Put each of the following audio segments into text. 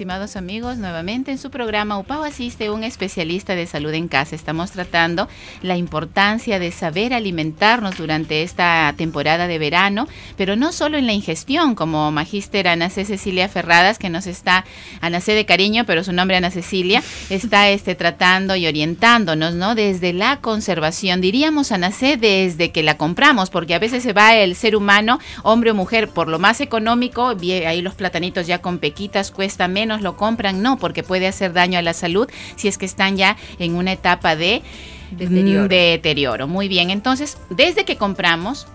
Estimados amigos, nuevamente en su programa UPAO asiste un especialista de salud en casa. Estamos tratando la importancia de saber alimentarnos durante esta temporada de verano, pero no solo en la ingestión, como Magíster Ana C. Cecilia Ferradas, que nos está, Ana C. de cariño, pero su nombre Ana Cecilia, está tratando y orientándonos, ¿no? Desde la conservación, diríamos, Ana C., desde que la compramos, porque a veces se va el ser humano, hombre o mujer, por lo más económico, ahí los platanitos ya con pequitas cuesta menos, lo compran, no, porque puede hacer daño a la salud si es que están ya en una etapa de deterioro. Muy bien, entonces, desde que compramos,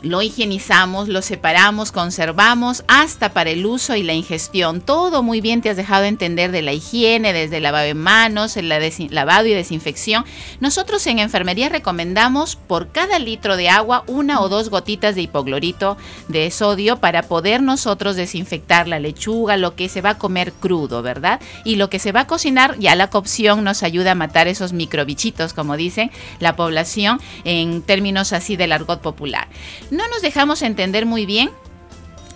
lo higienizamos, lo separamos, conservamos hasta para el uso y la ingestión. Todo muy bien te has dejado entender de la higiene, desde el lavado de manos, el lavado y desinfección. Nosotros en enfermería recomendamos por cada litro de agua 1 o 2 gotitas de hipoclorito de sodio para poder nosotros desinfectar la lechuga, lo que se va a comer crudo, ¿verdad? Y lo que se va a cocinar, ya la cocción nos ayuda a matar esos microbichitos, como dicen la población en términos así del argot popular. No nos dejamos entender muy bien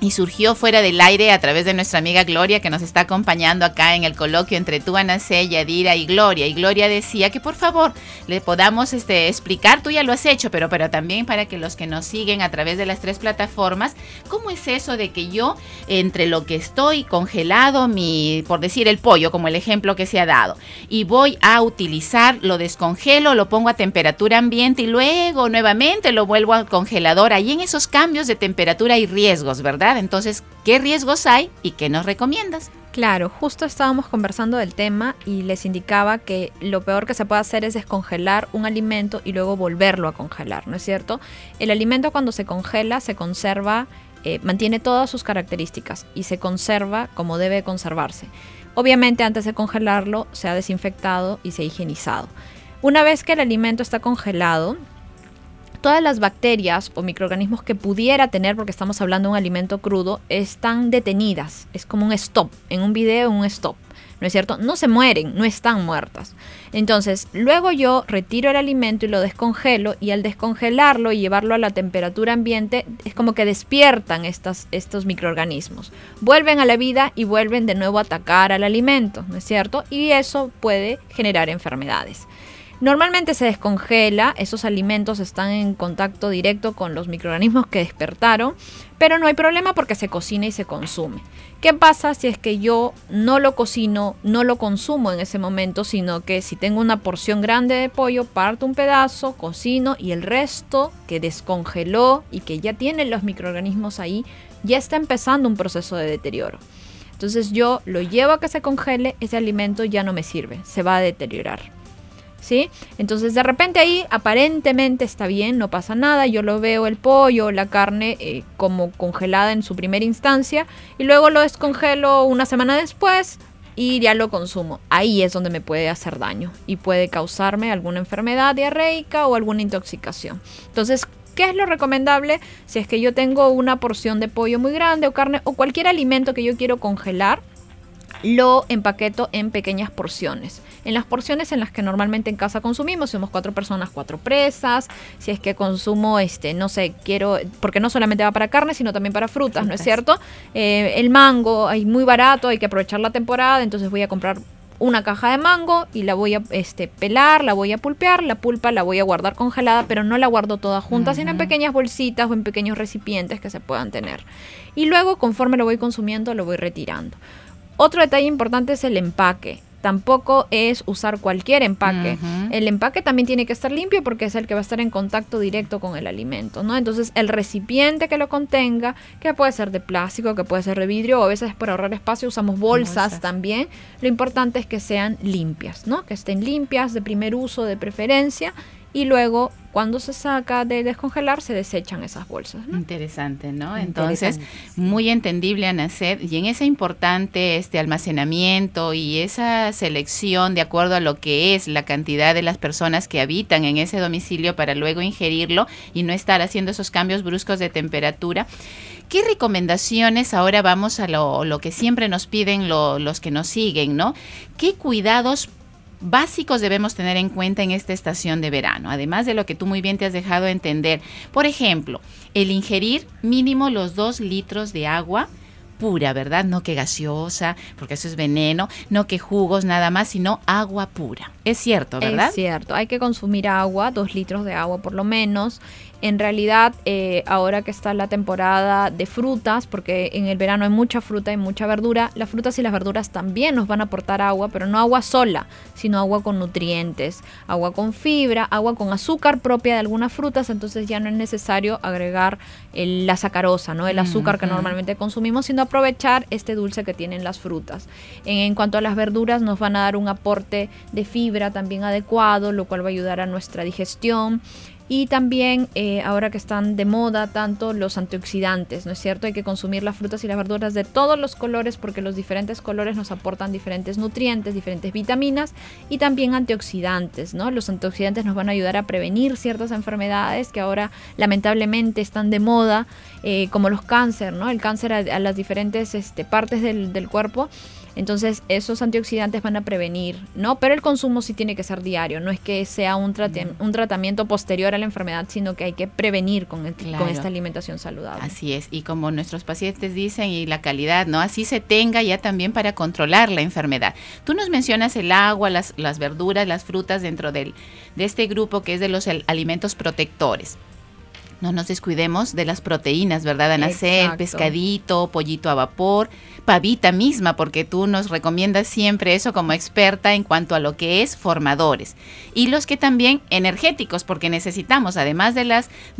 y surgió fuera del aire a través de nuestra amiga Gloria, que nos está acompañando acá en el coloquio entre tú, Ana C., Yadira y Gloria. Y Gloria decía que por favor le podamos explicar, tú ya lo has hecho, pero también para que los que nos siguen a través de las 3 plataformas, ¿cómo es eso de que yo, entre lo que estoy congelado, por decir el pollo, como el ejemplo que se ha dado, y voy a utilizar, lo descongelo, lo pongo a temperatura ambiente y luego nuevamente lo vuelvo al congelador? Ahí en esos cambios de temperatura hay riesgos, ¿verdad? Entonces, ¿qué riesgos hay y qué nos recomiendas? Claro, justo estábamos conversando del tema y les indicaba que lo peor que se puede hacer es descongelar un alimento y luego volverlo a congelar, ¿no es cierto? El alimento cuando se congela se conserva, mantiene todas sus características y se conserva como debe conservarse. Obviamente antes de congelarlo se ha desinfectado y se ha higienizado. Una vez que el alimento está congelado, todas las bacterias o microorganismos que pudiera tener, porque estamos hablando de un alimento crudo, están detenidas. Es como un stop, en un video un stop, ¿no es cierto? No se mueren, no están muertas. Entonces, luego yo retiro el alimento y lo descongelo, y al descongelarlo y llevarlo a la temperatura ambiente, es como que despiertan estos microorganismos. Vuelven a la vida y vuelven de nuevo a atacar al alimento, ¿no es cierto? Y eso puede generar enfermedades. Normalmente se descongela, esos alimentos están en contacto directo con los microorganismos que despertaron, pero no hay problema porque se cocina y se consume. ¿Qué pasa si es que yo no lo cocino, no lo consumo en ese momento, sino que si tengo una porción grande de pollo, parto un pedazo, cocino y el resto que descongeló y que ya tienen los microorganismos ahí, ya está empezando un proceso de deterioro? Entonces yo lo llevo a que se congele, ese alimento ya no me sirve, se va a deteriorar. ¿Sí? Entonces de repente ahí aparentemente está bien, no pasa nada, yo lo veo el pollo, la carne como congelada en su primera instancia y luego lo descongelo una semana después y ya lo consumo. Ahí es donde me puede hacer daño y puede causarme alguna enfermedad diarreica o alguna intoxicación. Entonces, ¿qué es lo recomendable? Si es que yo tengo una porción de pollo muy grande o carne o cualquier alimento que yo quiero congelar, lo empaqueto en pequeñas porciones. En las porciones en las que normalmente en casa consumimos, somos 4 personas, 4 presas. Si es que consumo, no sé, quiero, porque no solamente va para carne, sino también para frutas, ¿no es cierto? El mango, hay muy barato, hay que aprovechar la temporada, entonces voy a comprar una caja de mango y la voy a pelar, la voy a pulpear, la pulpa la voy a guardar congelada, pero no la guardo toda junta, sino en pequeñas bolsitas o en pequeños recipientes que se puedan tener. Y luego, conforme lo voy consumiendo, lo voy retirando. Otro detalle importante es el empaque. Tampoco es usar cualquier empaque. El empaque también tiene que estar limpio porque es el que va a estar en contacto directo con el alimento, ¿no? Entonces, el recipiente que lo contenga, que puede ser de plástico, que puede ser de vidrio, o a veces por ahorrar espacio usamos bolsas también. Lo importante es que sean limpias, ¿no? Que estén limpias, de primer uso de preferencia, y luego cuando se saca de descongelar se desechan esas bolsas, ¿no? Interesante, ¿no? Entonces, muy entendible, Anacet, y en ese importante almacenamiento y esa selección de acuerdo a lo que es la cantidad de las personas que habitan en ese domicilio para luego ingerirlo y no estar haciendo esos cambios bruscos de temperatura. ¿Qué recomendaciones, ahora vamos a lo que siempre nos piden los que nos siguen, ¿no? ¿Qué cuidados básicos debemos tener en cuenta en esta estación de verano? Además de lo que tú muy bien te has dejado entender. Por ejemplo, el ingerir mínimo los 2 litros de agua pura, ¿verdad? No que gaseosa, porque eso es veneno, no que jugos nada más, sino agua pura. Es cierto, ¿verdad? Es cierto, hay que consumir agua, 2 litros de agua por lo menos. En realidad, ahora que está la temporada de frutas, porque en el verano hay mucha fruta y mucha verdura, las frutas y las verduras también nos van a aportar agua, pero no agua sola, sino agua con nutrientes, agua con fibra, agua con azúcar propia de algunas frutas, entonces ya no es necesario agregar la sacarosa, ¿no? El azúcar que normalmente consumimos, sino aprovechar este dulce que tienen las frutas. En cuanto a las verduras, nos van a dar un aporte de fibra también adecuado, lo cual va a ayudar a nuestra digestión. Y también ahora que están de moda tanto los antioxidantes, ¿no es cierto? Hay que consumir las frutas y las verduras de todos los colores porque los diferentes colores nos aportan diferentes nutrientes, diferentes vitaminas y también antioxidantes, ¿no? Los antioxidantes nos van a ayudar a prevenir ciertas enfermedades que ahora lamentablemente están de moda, como los cánceres, ¿no? El cáncer a las diferentes partes del cuerpo. Entonces esos antioxidantes van a prevenir, ¿no? Pero el consumo sí tiene que ser diario, no es que sea un tratamiento posterior a la enfermedad, sino que hay que prevenir con esta alimentación saludable. Así es, y como nuestros pacientes dicen, y la calidad, ¿no? Así se tenga ya también para controlar la enfermedad. Tú nos mencionas el agua, las verduras, las frutas dentro de este grupo que es de los alimentos protectores. No nos descuidemos de las proteínas, ¿verdad, Anacet? Pescadito, pollito a vapor, pavita misma, porque tú nos recomiendas siempre eso como experta en cuanto a lo que es formadores. Y los que también energéticos, porque necesitamos, además de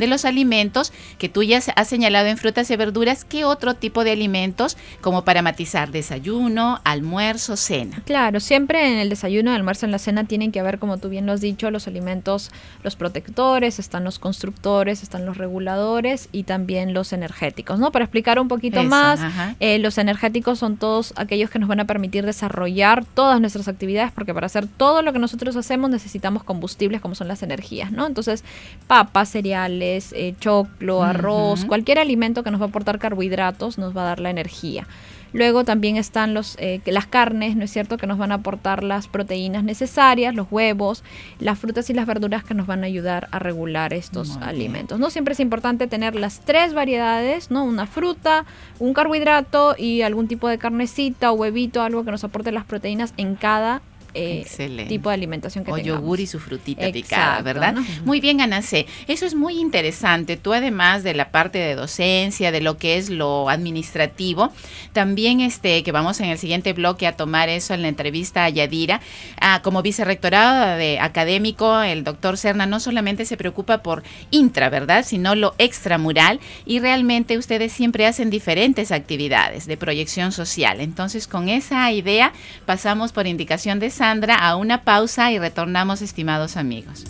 los alimentos que tú ya has señalado en frutas y verduras, ¿qué otro tipo de alimentos como para matizar desayuno, almuerzo, cena? Claro, siempre en el desayuno, el almuerzo, en la cena tienen que haber, como tú bien lo has dicho, los alimentos, los protectores, están los constructores, están los reguladores y también los energéticos, ¿no? Para explicar un poquito más, los energéticos son todos aquellos que nos van a permitir desarrollar todas nuestras actividades, porque para hacer todo lo que nosotros hacemos necesitamos combustibles como son las energías, ¿no? Entonces, papas, cereales, choclo, arroz, cualquier alimento que nos va a aportar carbohidratos nos va a dar la energía. Luego también están las carnes, ¿no es cierto?, que nos van a aportar las proteínas necesarias, los huevos, las frutas y las verduras que nos van a ayudar a regular estos alimentos, ¿no? Siempre es importante tener las 3 variedades, ¿no? Una fruta, un carbohidrato y algún tipo de carnecita o huevito, algo que nos aporte las proteínas en cada tipo de alimentación que tengamos. O yogur y su frutita picada, ¿verdad? ¿No? Muy bien, Anacet. Eso es muy interesante. Tú, además de la parte de docencia, de lo que es lo administrativo, también que vamos en el siguiente bloque a tomar eso en la entrevista a Yadira, como vicerrectorado académico, el doctor Serna no solamente se preocupa por intra, ¿verdad?, sino lo extramural, y realmente ustedes siempre hacen diferentes actividades de proyección social. Entonces, con esa idea pasamos por indicación de Sandra a una pausa y retornamos, estimados amigos.